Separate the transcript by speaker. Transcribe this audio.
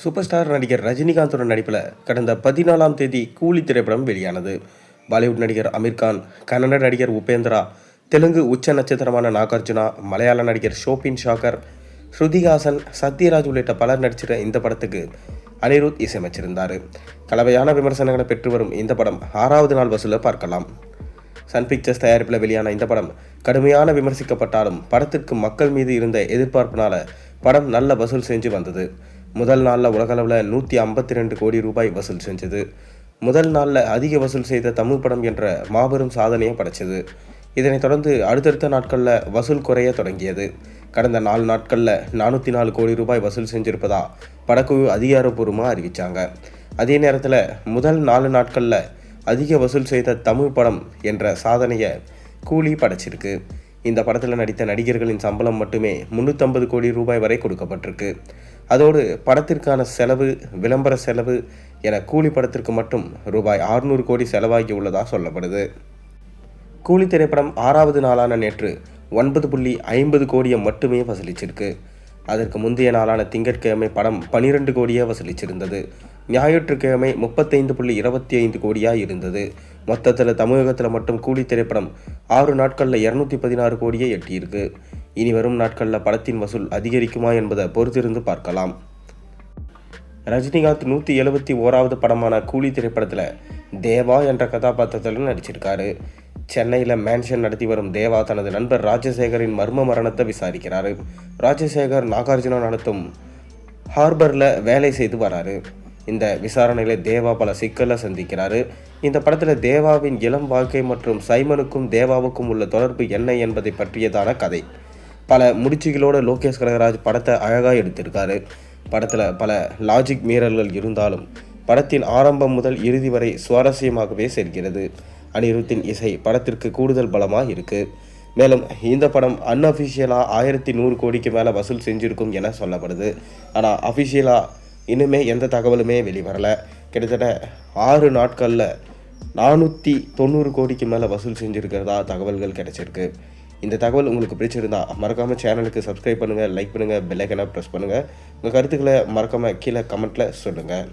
Speaker 1: Super star நடிகர் ரஜினிகாந்தோட நடிப்பில் கடந்த 14ஆம் தேதி கூலி திரைப்படம் வெளியானது. பாலிவுட் நடிகர் அமீர்கான், கன்னட நடிகர் உபேந்திரா, தெலுங்கு உச்ச நட்சத்திரமான நாகார்ஜுனா, மலையாள நடிகர் ஷோபின் ஷாக்கர், ஸ்ருதிஹாசன், சத்யராஜ் உள்ளிட்ட பலர் நடிச்சிட்ட இந்த படத்துக்கு அனிருத் இசையமைச்சிருந்தார். கலவையான விமர்சனங்களை பெற்று வரும் இந்த படம் 6வது நாள் வசூலை பார்க்கலாம். சன் பிக்சர்ஸ் தயாரிப்பில் வெளியான இந்த படம் கடுமையான விமர்சிக்கப்பட்டாலும் படத்திற்கு மக்கள் மீது இருந்த எதிர்பார்ப்பினால படம் நல்ல வசூல் செஞ்சு வந்தது. முதல் நாளில் உலகளவில் 152 கோடி ரூபாய் வசூல் செஞ்சது. முதல் நாளில் அதிக வசூல் செய்த தமிழ் படம் என்ற மாபெரும் சாதனையை படைச்சது. இதனைத் தொடர்ந்து அடுத்தடுத்த நாட்களில் வசூல் குறைய தொடங்கியது. கடந்த 4 நாட்களில் 404 கோடி ரூபாய் வசூல் செஞ்சிருப்பதா படக்குழு அதிகாரப்பூர்வமாக அறிவித்தாங்க. அதே நேரத்தில் முதல் 4 நாட்களில் அதிக வசூல் செய்த தமிழ் படம் என்ற சாதனையை கூலி படைச்சிருக்கு. இந்த படத்தில் நடித்த நடிகர்களின் சம்பளம் மட்டுமே 350 கோடி ரூபாய் வரை கொடுக்கப்பட்டிருக்கு. அதோடு படத்திற்கான செலவு, விளம்பர செலவு என கூலி படத்திற்கு மட்டும் ரூபாய் 600 கோடி செலவாகி உள்ளதாக சொல்லப்படுது. கூலி திரைப்படம் 6வது நாளான நேற்று 9.50 கோடியை மட்டுமே வசூலிச்சிருக்கு. அதற்கு முந்தைய நாளான திங்கட்கிழமை படம் 12 கோடியாக வசூலிச்சிருந்தது. ஞாயிற்றுக்கிழமை 35.25 கோடியாக இருந்தது. மொத்தத்தில் தமிழகத்தில் மட்டும் கூலி திரைப்படம் 6 நாட்களில் 216 கோடியை எட்டியிருக்கு. இனி வரும் நாட்களில் படத்தின் வசூல் அதிகரிக்குமா என்பதை பொறுத்திருந்து பார்க்கலாம். ரஜினிகாந்த் 171வது படமான கூலி திரைப்படத்தில் தேவா என்ற கதாபாத்திரத்தில் நடிச்சிருக்காரு. சென்னையில் மேன்ஷன் நடத்தி வரும் தேவா தனது நண்பர் ராஜசேகரின் மர்ம மரணத்தை விசாரிக்கிறாரு. ராஜசேகர் நாகார்ஜுனா நடத்தும் ஹார்பரில் வேலை செய்து வராரு. இந்த விசாரணையில் தேவா பல சிக்கலை சந்திக்கிறாரு. இந்த படத்தில் தேவாவின் இளம் வாழ்க்கை மற்றும் சைமனுக்கும் தேவாவுக்கும் உள்ள தொடர்பு என்ன என்பதை பற்றியதான கதை. பல முடிச்சுகளோடு லோகேஷ் கனகராஜ் படத்தை அழகாக எடுத்திருக்காரு. படத்தில் பல லாஜிக் மீறல்கள் இருந்தாலும் படத்தின் ஆரம்பம் முதல் இறுதி வரை சுவாரஸ்யமாகவே செல்கிறது. அனிருத்தின் இசை படத்திற்கு கூடுதல் பலமாக இருக்குது. மேலும் இந்த படம் அன்அஃபிஷியலாக 1100 கோடிக்கு மேலே வசூல் செஞ்சுருக்கும் என சொல்லப்படுது. ஆனால் அஃபிஷியலாக இன்னுமே எந்த தகவலுமே வெளிவரலை. கிட்டத்தட்ட 6 நாட்களில் 490 கோடிக்கு மேலே வசூல் செஞ்சுருக்கிறதா தகவல்கள் கிடைச்சிருக்கு. இந்த தகவல் உங்களுக்கு பிடிச்சிருந்தா மறக்காமல் சேனலுக்கு சப்ஸ்கிரைப் பண்ணுங்கள், லைக் பண்ணுங்கள், பெல் ஐக்கனை ப்ரெஸ் பண்ணுங்கள். உங்கள் கருத்துக்களை மறக்காமல் கீழே கமெண்ட்டில் சொல்லுங்கள்.